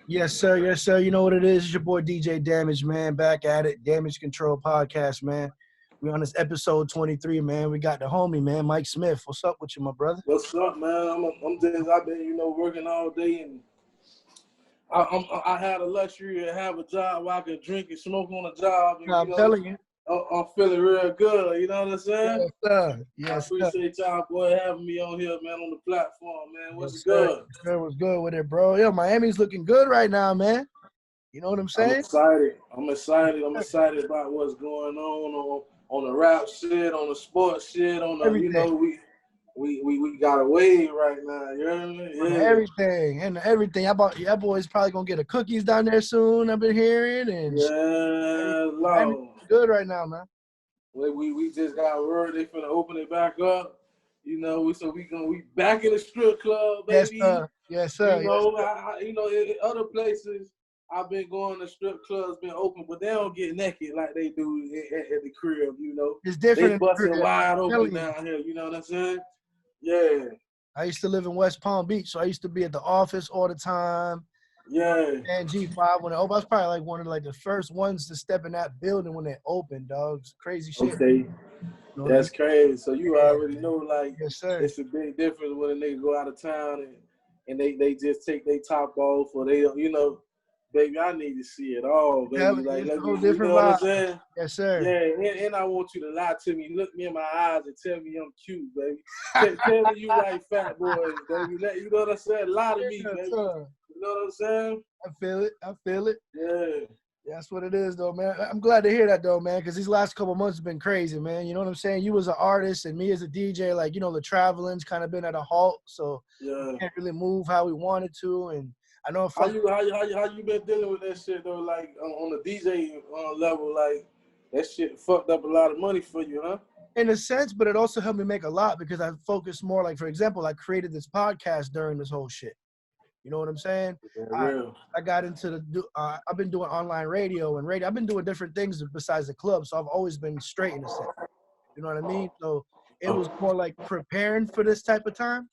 Yes, sir. Yes, sir. You know what it is. It's your boy DJ Damage, man. Back at it. Damage Control Podcast, man. We on this episode 23, man. We got the homie, man, Mike Smiff. What's up with you, my brother? What's up, man? I've been, working all day, and I had a luxury to have a job where I could drink and smoke on the job, and I'm telling you. I'm feeling real good. You know what I'm saying? Yes, sir. I Yes, sir. appreciate y'all, boy, having me on here, man, on the platform, man. What's Yes, sir. good? Yes, sir. What's good with it, bro? Yo, Miami's looking good right now, man. You know what I'm saying? I'm excited about what's going on the rap shit, on the sports shit, on the Everything. we got a wave right now. You know what I mean? Yeah. Everything. Y'all boys probably gonna get a cookies down there soon. I've been hearing, and Lord. Good right now, man. We just got word they finna open it back up. We back in the strip club, baby. Yes, sir. Yes, sir. In other places I've been going to strip clubs, been open, but they don't get naked like they do at the crib. It's different. They busting wide open down here. You know what I'm saying? Yeah. I used to live in West Palm Beach, so I used to be at the office all the time. Yeah. And G5 when it opened, I was probably like one of the first ones to step in that building when it opened, dogs. Crazy shit. Okay. That's crazy. So you already know, yes, sir. It's a big difference when a nigga go out of town and they just take their top off, or they, baby, I need to see it all, baby. It's a whole different vibe. What I'm saying? Yes, sir. Yeah, and I want you to lie to me, look me in my eyes, and tell me I'm cute, baby. Tell me you like fat boys, baby. You know what I'm saying? Lie to me, baby. Sir. You know what I'm saying? I feel it. Yeah. That's what it is, though, man. I'm glad to hear that, though, man, because these last couple months have been crazy, man. You know what I'm saying? You as an artist and me as a DJ, the traveling's kind of been at a halt, so we can't really move how we wanted to. And I know how you been dealing with that shit, though? Like on the DJ level, like that shit fucked up a lot of money for you, huh? In a sense, but it also helped me make a lot because I focused more. Like, for example, I created this podcast during this whole shit. You know what I'm saying? I got into I've been doing online radio and radio. I've been doing different things besides the club, so I've always been straight in a sense. You know what I mean? So it was more like preparing for this type of time.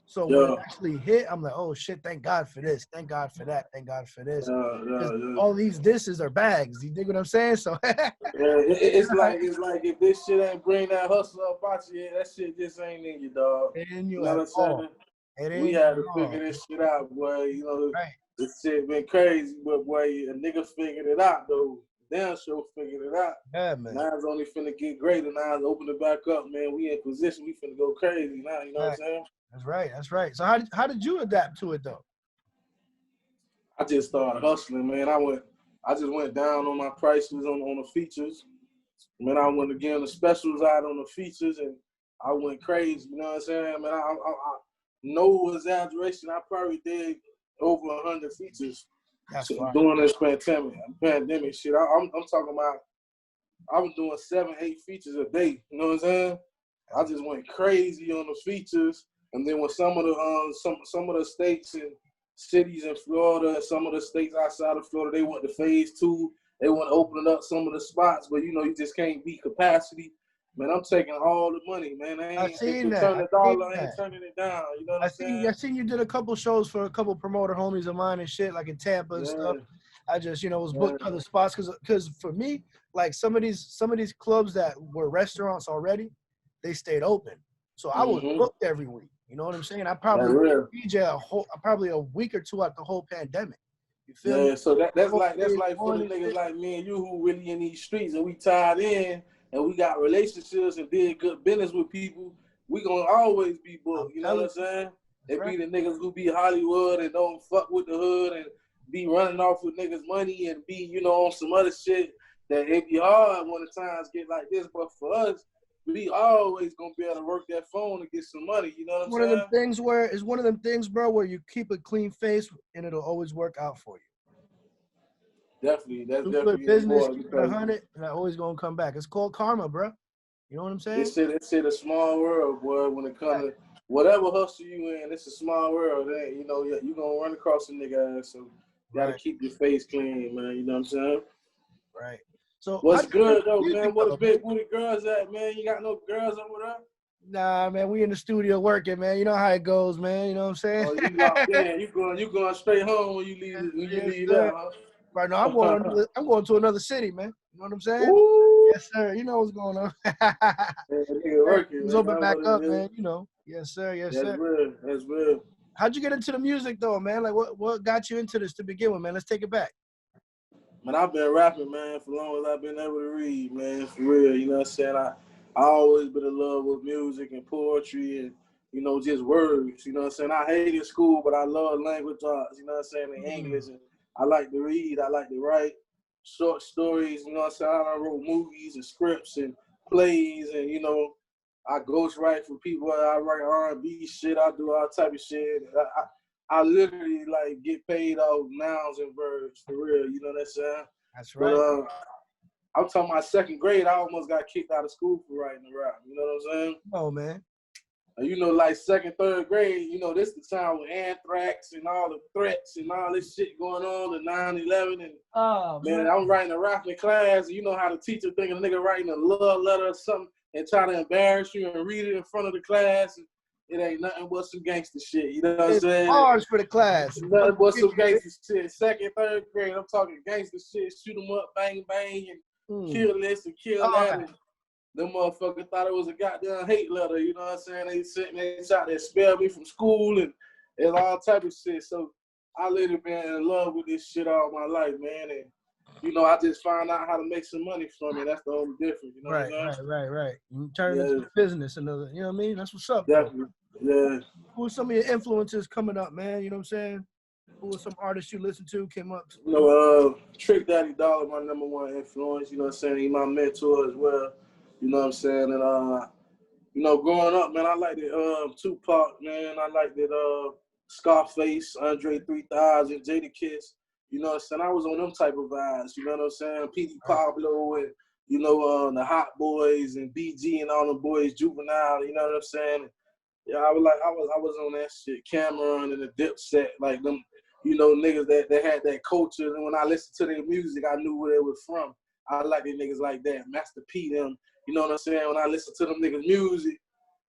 So when it actually hit, I'm like, oh shit, thank God for this. Thank God for that. Thank God for this. All these disses are bags. You dig what I'm saying? So it's like if this shit ain't bring that hustle up out you, that shit just ain't in you, dog. You know what I'm saying? We had to figure this shit out, boy. This shit been crazy, but boy, a nigga figured it out, though. Damn sure figured it out. Yeah, man. Now it's only finna get greater. Now it's open it back up, man. We in position. We finna go crazy now. You know what I'm saying? That's right. So how did you adapt to it, though? I just started hustling, man. I just went down on my prices on the features. Man, I went again the specials out on the features, and I went crazy. You know what I'm saying? Man, I no exaggeration, I probably did over 100 features during this pandemic shit. I'm talking about, I was doing 7-8 features a day. You know what I'm saying? I just went crazy on the features, and then when some of the states and cities in Florida, some of the states outside of Florida, they went to phase 2. They want to open up some of the spots, but you just can't beat capacity. Man, I'm taking all the money, man. I ain't turning it down. You know what I'm saying? I seen you did a couple shows for a couple promoter homies of mine and shit, like in Tampa and stuff. I just, was booked other spots because for me, like some of these clubs that were restaurants already, they stayed open. So I was booked every week. You know what I'm saying? I probably DJ probably a week or two out the whole pandemic. You feel me? So that's like for the niggas like me and you who really in these streets and we tied in. And we got relationships and did good business with people, we gonna always be booked. You know what I'm saying? It be the niggas who be Hollywood and don't fuck with the hood and be running off with niggas' money and be, on some other shit that it be hard when the times get like this. But for us, we always gonna be able to work that phone and get some money. You know what I'm saying? It's one of them things, bro, where you keep a clean face and it'll always work out for you. Definitely, that's you definitely business. Keep it 100, and I always gonna come back. It's called karma, bro. You know what I'm saying? This shit a small world, boy. When it comes to whatever hustle you in, it's a small world. You gonna run across a nigga ass, so you gotta keep your face clean, man. You know what I'm saying? Right. So what's good though, man? What the big booty girls at, man? You got no girls over there? Nah, man, we in the studio working, man. You know how it goes, man. You know what I'm saying? Oh, you locked in. You going straight home when you leave Sir. there, huh? Right now, I'm going to another city, man. You know what I'm saying? Ooh. Yes, sir. You know what's going on. Man, nigga working, It's man. open That's back what up, it is. man. You know. Yes, sir. Yes, That's sir. real. That's real. How'd you get into the music though, man? Like what got you into this to begin with, man? Let's take it back. Man, I've been rapping, man, for long as I've been able to read, man, for real. You know what I'm saying? I always been in love with music and poetry and, you know, just words. You know what I'm saying? I hated school, but I love language arts, you know what I'm saying, in English. And I like to read, I like to write short stories, you know what I'm saying? I wrote movies and scripts and plays and, you know, I ghostwrite for people. I write R&B shit. I do all type of shit. I literally like get paid off nouns and verbs for real. You know what I'm saying? That's right. But I'm talking my second grade. I almost got kicked out of school for writing the rap. You know what I'm saying? Oh man. You know, like second, third grade. You know, this the time with anthrax and all the threats and all this shit going on. The 9/11 and man, I'm writing a rap in class. And you know how the teacher thinking a nigga writing a love letter or something and try to embarrass you and read it in front of the class. And it ain't nothing but some gangster shit. You know what I'm saying? Bars for the class. Nothing but some gangster shit. Second, third grade, I'm talking gangster shit. Shoot them up, bang, bang, and kill this and kill that. And them motherfuckers thought it was a goddamn hate letter. You know what I'm saying? They tried to expel me from school and all type of shit. So I literally been in love with this shit all my life, man. And you know, I just found out how to make some money from it. That's the only difference. You know what I'm saying? Right. You turn it into a business, another. You know what I mean? That's what's up. Definitely. Yeah. Who are some of your influences coming up, man? You know what I'm saying? Who are some artists you listen to came up? You know, Trick Daddy Dollar, my number one influence. You know what I'm saying? He's my mentor as well. You know what I'm saying? And you know, growing up, man, I liked it. Tupac, man. I liked it. Scarface, Andre 3000, Jadakiss. You know what I'm saying? I was on them type of vibes. You know what I'm saying? P.D. Pablo and you know the Hot Boys and BG and all them boys, Juvenile. You know what I'm saying? Yeah, I was on that shit. Cameron and the Dipset, like them, you know, niggas that had that culture. And when I listened to their music, I knew where they were from. I like them niggas like that. Master P them, you know what I'm saying? When I listen to them niggas' music,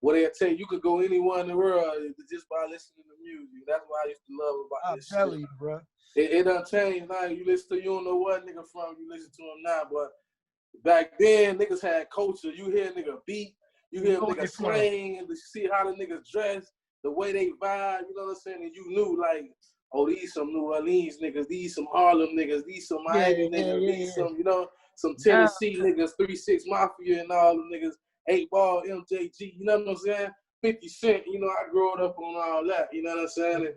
what they'll tell you, you could go anywhere in the world just by listening to music. That's what I used to love about this shit. I'm telling you, bro. It done changed now. You listen to, you don't know what nigga from, you listen to him now. But back then, niggas had culture. You hear a nigga beat, you hear a nigga slang, and to see how the niggas dress, the way they vibe, you know what I'm saying? And you knew, like, oh, these some New Orleans niggas, these some Harlem niggas, these some Miami niggas, these some, you know, some Tennessee niggas, 3-6 Mafia and all them niggas, 8 Ball, MJG, you know what I'm saying? 50 Cent, you know, I grew up on all that, you know what I'm saying? And,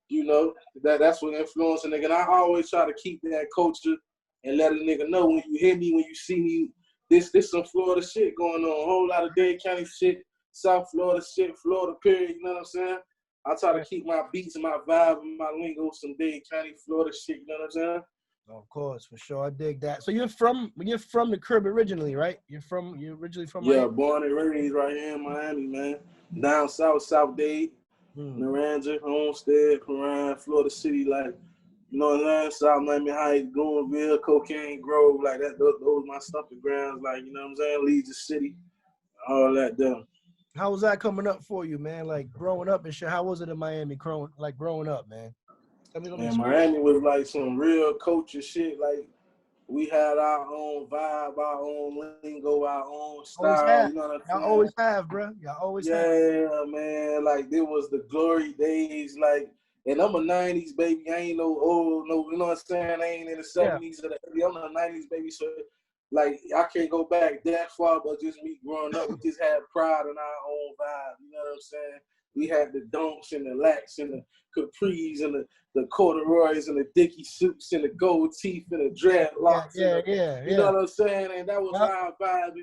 you know, that's what influenced a nigga. And I always try to keep that culture and let a nigga know when you hear me, when you see me, this some Florida shit going on. A whole lot of Dade County shit, South Florida shit, Florida period, you know what I'm saying? I try to keep my beats and my vibe and my lingo some Dade County, Florida shit, you know what I'm saying? Of course, for sure. I dig that. So you're from the crib originally, right? You're originally from Miami? Yeah, born and raised right here in Miami, man. Down south, South Dade, Naranja, Homestead, Perrine, Florida City, like, you know what I'm saying? South Miami Heights, Greenville, Cocaine Grove, like that. Those my stomping grounds, like, you know what I'm saying? Legion City, all that there. How was that coming up for you, man? Like growing up and shit. How was it in Miami growing up, man? Tell me Man, Miami was like some real culture shit. Like, we had our own vibe, our own lingo, our own style. You know what I'm saying? Y'all always have, bro. Y'all always have. Yeah, man. Like, there was the glory days. Like, and I'm a 90s baby. I ain't no old, no, you know what I'm saying? I ain't in the 70s or the 80s. I'm a 90s baby. So, like, I can't go back that far, but just me growing up, we just had pride in our own vibe. You know what I'm saying? We had the donks and the lacks and the capris and the corduroys and the dicky suits and the gold teeth and the dreadlocks. Yeah. You know what I'm saying? And that was our vibe.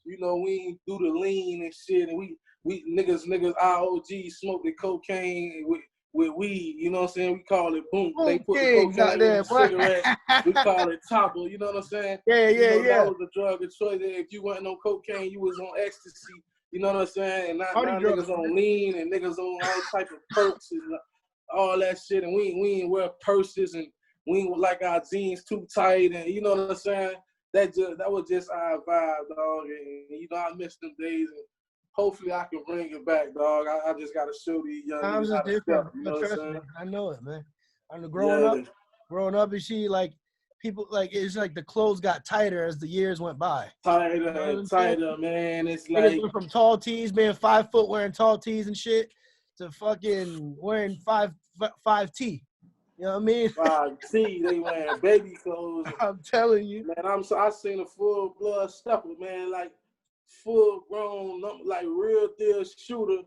You know, we ain't do the lean and shit. And we niggas, ROG smoked the cocaine with weed. You know what I'm saying? We call it boom. They put the cocaine in the cigarette. We call it topple. You know what I'm saying? Yeah. That was the drug of choice. If you wasn't on cocaine, you was on ecstasy. You know what I'm saying? And now niggas on lean and niggas on all type of perks and all that shit. And we ain't wear purses and we ain't like our jeans too tight. And you know what I'm saying? That was just our vibe, dog. And you know, I miss them days. And hopefully I can bring it back, dog. I just gotta show these young Times niggas is how to different, step. You bro. know what I'm Trust me. saying? I know it, man. I know Yeah. growing up, you see, like, people, like, it's like the clothes got tighter as the years went by. Tighter You know what and I'm saying? tighter, man. It's Niggas like went from tall tees, being 5 foot, wearing tall tees and shit, to fucking wearing 5T. You know what I mean? 5T, they wearing baby clothes. I'm telling you. Man, I seen a full blood stepper, man, like full grown, like real deal shooter.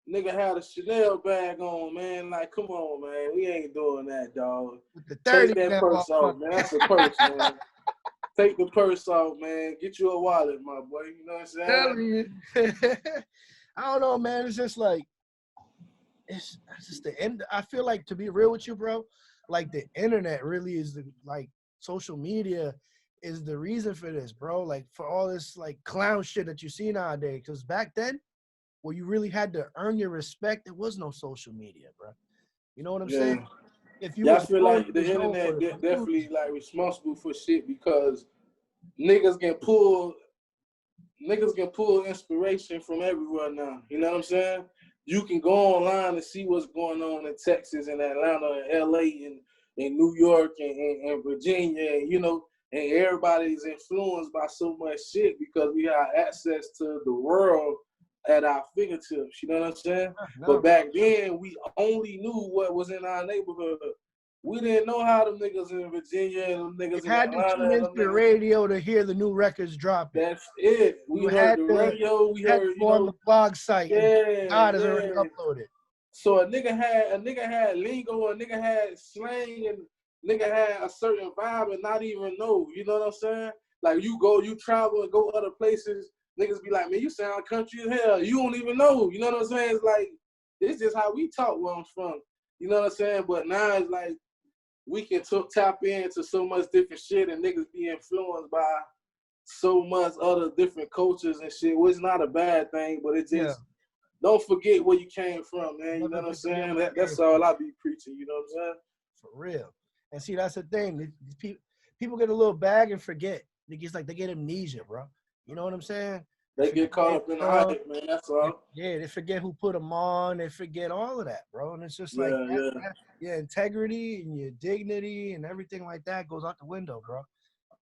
Nigga had a Chanel bag on, man. Like, come on, man. We ain't doing that, dog. With the Take 30 that purse off, man. That's a purse, man. Take the purse off, man. Get you a wallet, my boy. You know what I'm saying? Telling you. I don't know, man. It's just like, it's just the end. I feel like, to be real with you, bro, like the internet really is like social media is the reason for this, bro. Like, for all this like clown shit that you see nowadays. Because back then, where you really had to earn your respect, there was no social media, bro. You know what I'm saying? If you I was feel known, like you the was known internet for it. definitely like responsible for shit because niggas can pull inspiration from everywhere now. You know what I'm saying? You can go online and see what's going on in Texas and Atlanta and LA and New York and Virginia, and, you know, and everybody's influenced by so much shit because we have access to the world at our fingertips. You know what I'm saying? No, but back then, we only knew what was in our neighborhood. We didn't know how them niggas in Virginia and them niggas you in had to Atlanta tune and into them the niggas. radio to hear the new records dropping. That's it. We heard the radio. We heard, you go on know, the blog site. yeah, God has already uploaded. So a nigga had lingo, a nigga had slang, and nigga had a certain vibe and not even know. You know what I'm saying? Like you travel and go other places, niggas be like, man, you sound country as hell. You don't even know. You know what I'm saying? It's like, this is how we talk where I'm from. You know what I'm saying? But now it's like, we can tap into so much different shit and niggas be influenced by so much other different cultures and shit, which is not a bad thing, but it just, don't forget where you came from, man. You know what I'm saying? That's all I be preaching, you know what I'm saying? For real. And see, that's the thing. People get a little bag and forget. They get amnesia, bro. You know what I'm saying? They get caught up in the hype, man. That's all. Yeah, they forget who put them on. They forget all of that, bro. And it's just like, your integrity and your dignity and everything like that goes out the window, bro.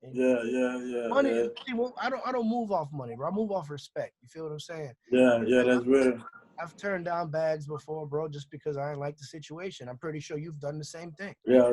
And money. See, well, I don't move off money, bro. I move off respect. You feel what I'm saying? Yeah, that's real. I've turned down bags before, bro, just because I didn't like the situation. I'm pretty sure you've done the same thing. Yeah.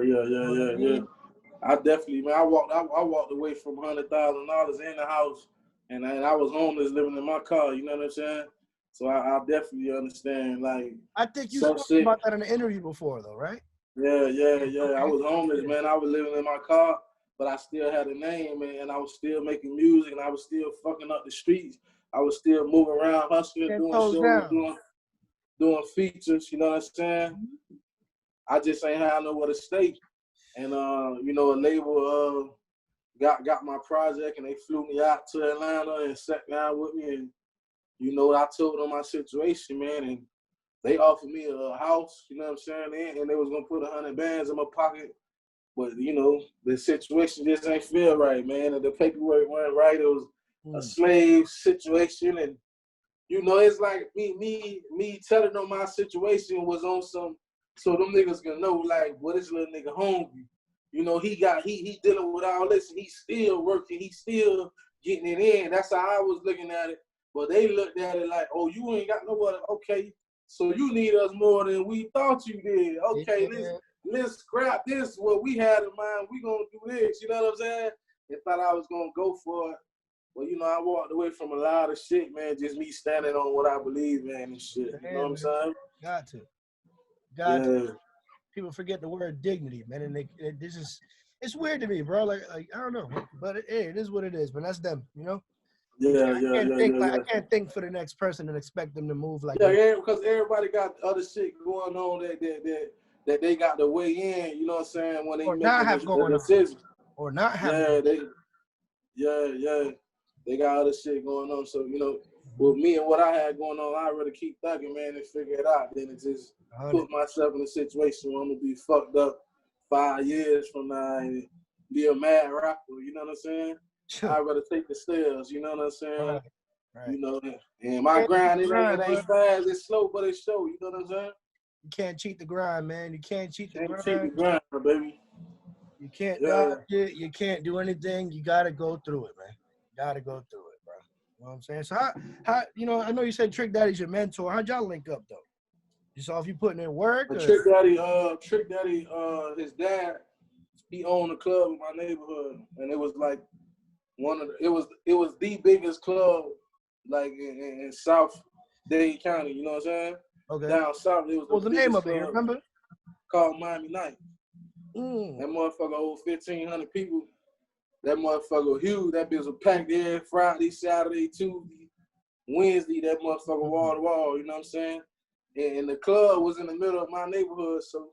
I definitely, man. I walked away from $100,000 in the house, and I was homeless, living in my car. You know what I'm saying? So I definitely understand. Like, I think you spoke about that in an interview before, though, right? Yeah. Okay. I was homeless, man. I was living in my car, but I still had a name, man, and I was still making music, and I was still fucking up the streets. I was still moving around, hustling, doing shows, doing features. You know what I'm saying? I just ain't had nowhere to stay, and you know, a label got my project, and they flew me out to Atlanta and sat down with me, and you know, I told them my situation, man, and they offered me a house. You know what I'm saying? And they was gonna put 100 bands in my pocket. But, you know, the situation just ain't feel right, man. And the paperwork weren't right. It was a slave situation. And, you know, it's like me telling them my situation was on some, so them niggas can know, like, well, this little nigga hungry. You know, he dealing with all this, and he's still working. He's still getting it in. That's how I was looking at it. But they looked at it like, oh, you ain't got nowhere. Okay, so you need us more than we thought you did. Okay, let's scrap this, what we had in mind. We gonna do this, you know what I'm saying? They thought I was gonna go for it. But, you know, I walked away from a lot of shit, man, just me standing on what I believe in and shit. You know what I'm saying? Got to. People forget the word dignity, man, and it's weird to me, bro. Like I don't know, but it is what it is. But that's them, you know. I can't think for the next person and expect them to move like because everybody got other shit going on that they got to weigh in. You know what I'm saying? When they make the decision, or not have. They got other shit going on. So, you know, with me and what I had going on, I'd rather keep thugging, man, and figure it out than to just put myself in a situation where I'm gonna be fucked up 5 years from now and be a mad rapper. You know what I'm saying? I'd rather take the stairs. You know what I'm saying? Right. You know, and my grind, it ain't fast, it's slow, but it's show. You know what I'm saying? You can't cheat the grind, man. You can't cheat the grind. Cheat the grind, baby. You can't dodge it. You can't do anything. You gotta go through it, man. You gotta go through it, bro. You know what I'm saying? So how you know, I know you said Trick Daddy's your mentor. How'd y'all link up though? You saw if you putting in work? Trick Daddy, his dad, he owned a club in my neighborhood, and it was like it was the biggest club like in South Dade County. You know what I'm saying? Okay. Down south, it was what was the name of it? You remember? Called Miami Night. That motherfucker hold 1,500 people. That motherfucker huge. That bitch was packed there Friday, Saturday, Tuesday, Wednesday. That motherfucker wall to wall. You know what I'm saying? And the club was in the middle of my neighborhood, so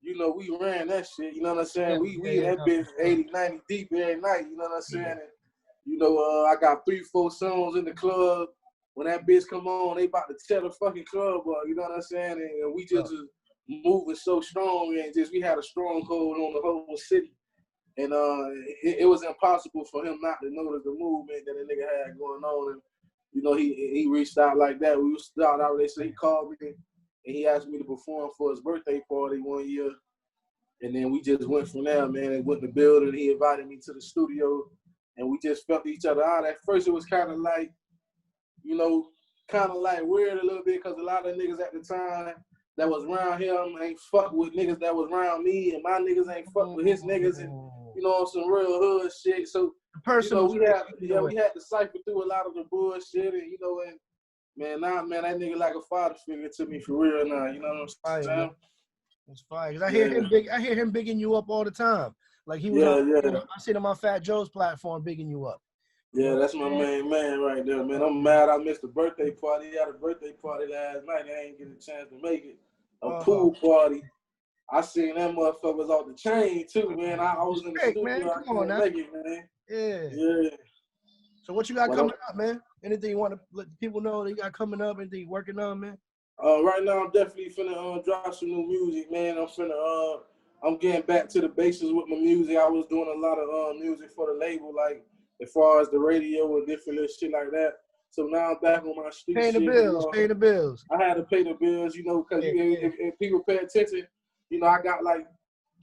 you know we ran that shit. You know what I'm saying? We that bitch 80, 90 deep every night. You know what I'm saying? And, you know, I got 3-4 songs in the club. When that bitch come on, they about to tear the fucking club up. You know what I'm saying? And we just moving so strong, and just we had a stronghold on the whole city. And it was impossible for him not to notice the movement that a nigga had going on. And you know, he reached out like that. We started out. They said he called me and he asked me to perform for his birthday party one year. And then we just went from there, man. And went to the building. He invited me to the studio, and we just felt each other out. At first, it was kind of like, you know, kind of like weird a little bit because a lot of niggas at the time that was around him ain't fuck with niggas that was around me, and my niggas ain't fuck with his niggas, and you know, some real hood shit. So you know, we had to cipher through a lot of the bullshit, and you know, and man, that nigga like a father figure to me for real now. You know what I'm saying? It's fine. Cause I hear him bigging you up all the time. Like he was I seen him on Fat Joe's platform bigging you up. Yeah, that's my main man right there, man. I'm mad I missed the birthday party. He had a birthday party last night. I ain't get a chance to make it. A pool party. I seen them motherfuckers off the chain too, man. I was in the studio. Man. I couldn't make it, man. Yeah. So what you got coming up, man? Anything you want to let people know that you got coming up? Anything you working on, man? Right now I'm definitely finna drop some new music, man. I'm getting back to the basics with my music. I was doing a lot of music for the label, like as far as the radio and different little shit like that. So now I'm back on my street Paying the bills. I had to pay the bills, you know, because if people pay attention, you know, I got like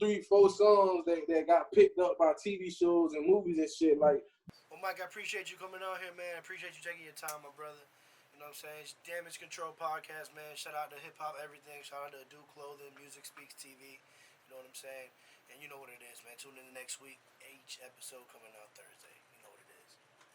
3-4 songs that got picked up by TV shows and movies and shit. Like, well, Mike, I appreciate you coming on here, man. I appreciate you taking your time, my brother. You know what I'm saying? It's Damage Control Podcast, man. Shout out to Hip Hop Everything. Shout out to Duke Clothing, Music Speaks TV. You know what I'm saying? And you know what it is, man. Tune in the next week. Each episode coming out Thursday.